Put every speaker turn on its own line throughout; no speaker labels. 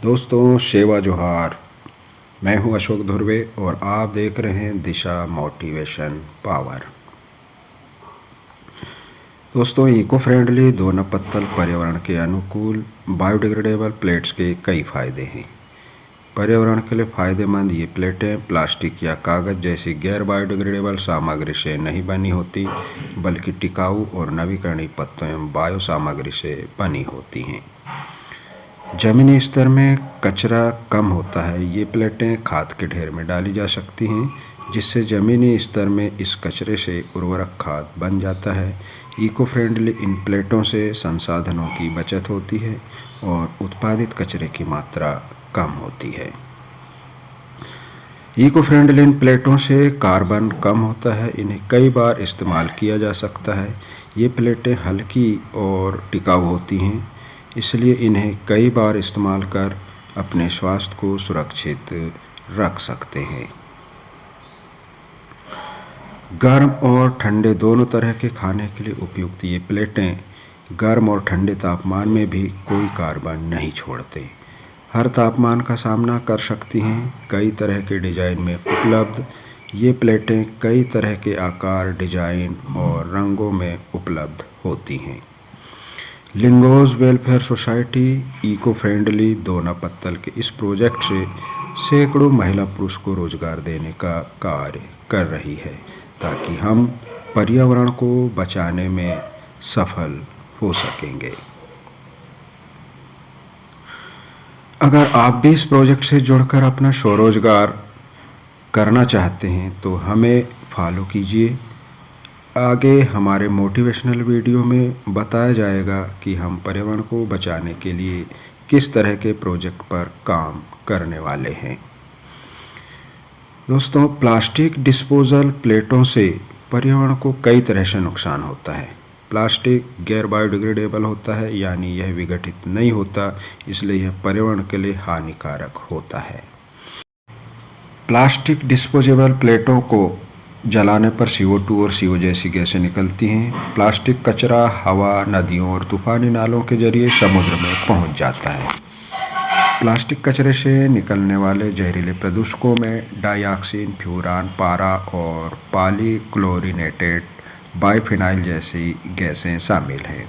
दोस्तों सेवा जोहार। मैं हूं अशोक धुर्वे और आप देख रहे हैं दिशा मोटिवेशन पावर। दोस्तों इको फ्रेंडली दोना पत्तल पर्यावरण के अनुकूल बायोडिग्रेडेबल प्लेट्स के कई फ़ायदे हैं। पर्यावरण के लिए फ़ायदेमंद ये प्लेटें प्लास्टिक या कागज़ जैसी गैर बायोडिग्रेडेबल सामग्री से नहीं बनी होती, बल्कि टिकाऊ और नवीकरणीय पत्तों एवं बायो सामग्री से बनी होती हैं। ज़मीनी स्तर में कचरा कम होता है। ये प्लेटें खाद के ढेर में डाली जा सकती हैं, जिससे ज़मीनी स्तर में इस कचरे से उर्वरक खाद बन जाता है। इको फ्रेंडली इन प्लेटों से संसाधनों की बचत होती है और उत्पादित कचरे की मात्रा कम होती है। इको फ्रेंडली इन प्लेटों से कार्बन कम होता है। इन्हें कई बार इस्तेमाल किया जा सकता है। ये प्लेटें हल्की और टिकाऊ होती हैं, इसलिए इन्हें कई बार इस्तेमाल कर अपने स्वास्थ्य को सुरक्षित रख सकते हैं। गर्म और ठंडे दोनों तरह के खाने के लिए उपयुक्त ये प्लेटें गर्म और ठंडे तापमान में भी कोई कार्बन नहीं छोड़ते। हर तापमान का सामना कर सकती हैं। कई तरह के डिज़ाइन में उपलब्ध ये प्लेटें कई तरह के आकार, डिज़ाइन और रंगों में उपलब्ध होती हैं। लिंगोज़ वेलफेयर सोसाइटी इको फ्रेंडली दोना पत्तल के इस प्रोजेक्ट से सैकड़ों महिला पुरुष को रोजगार देने का कार्य कर रही है, ताकि हम पर्यावरण को बचाने में सफल हो सकेंगे। अगर आप भी इस प्रोजेक्ट से जुड़कर अपना स्वरोजगार करना चाहते हैं तो हमें फॉलो कीजिए। आगे हमारे मोटिवेशनल वीडियो में बताया जाएगा कि हम पर्यावरण को बचाने के लिए किस तरह के प्रोजेक्ट पर काम करने वाले हैं। दोस्तों, प्लास्टिक डिस्पोजल प्लेटों से पर्यावरण को कई तरह से नुकसान होता है। प्लास्टिक गैर बायोडिग्रेडेबल होता है, यानी यह विघटित नहीं होता, इसलिए यह पर्यावरण के लिए हानिकारक होता है। प्लास्टिक डिस्पोजेबल प्लेटों को जलाने पर CO2 और CO जैसी गैसें निकलती हैं। प्लास्टिक कचरा हवा, नदियों और तूफानी नालों के जरिए समुद्र में पहुंच जाता है। प्लास्टिक कचरे से निकलने वाले जहरीले प्रदूषकों में डाइऑक्सिन, फ्यूरान, पारा और पॉलीक्लोरिनेटेड बाइफिनाइल जैसी गैसें शामिल हैं।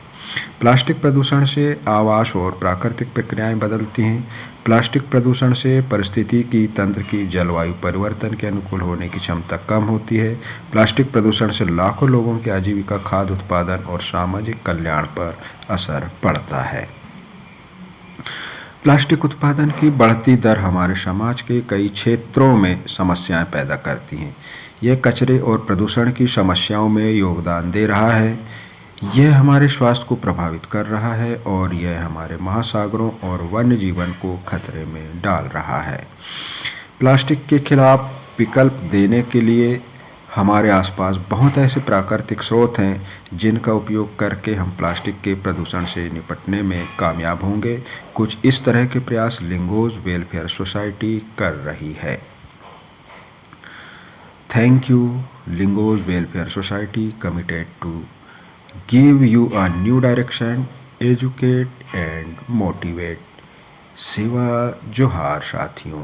प्लास्टिक प्रदूषण से आवास और प्राकृतिक प्रक्रियाएं बदलती हैं। प्लास्टिक प्रदूषण से पारिस्थितिकी तंत्र की जलवायु परिवर्तन के अनुकूल होने की क्षमता कम होती है। प्लास्टिक प्रदूषण से लाखों लोगों की आजीविका, खाद्य उत्पादन और सामाजिक कल्याण पर असर पड़ता है। प्लास्टिक उत्पादन की बढ़ती दर हमारे समाज के कई क्षेत्रों में समस्याएं पैदा करती हैं। यह कचरे और प्रदूषण की समस्याओं में योगदान दे रहा है। यह हमारे स्वास्थ्य को प्रभावित कर रहा है और यह हमारे महासागरों और वन्य जीवन को खतरे में डाल रहा है। प्लास्टिक के खिलाफ विकल्प देने के लिए हमारे आसपास बहुत ऐसे प्राकृतिक स्रोत हैं जिनका उपयोग करके हम प्लास्टिक के प्रदूषण से निपटने में कामयाब होंगे। कुछ इस तरह के प्रयास लिंगोज़ वेलफेयर सोसाइटी कर रही है। Thank you. Lingos welfare society committed to give you a new direction, educate and motivate। सेवा जोहार साथियों।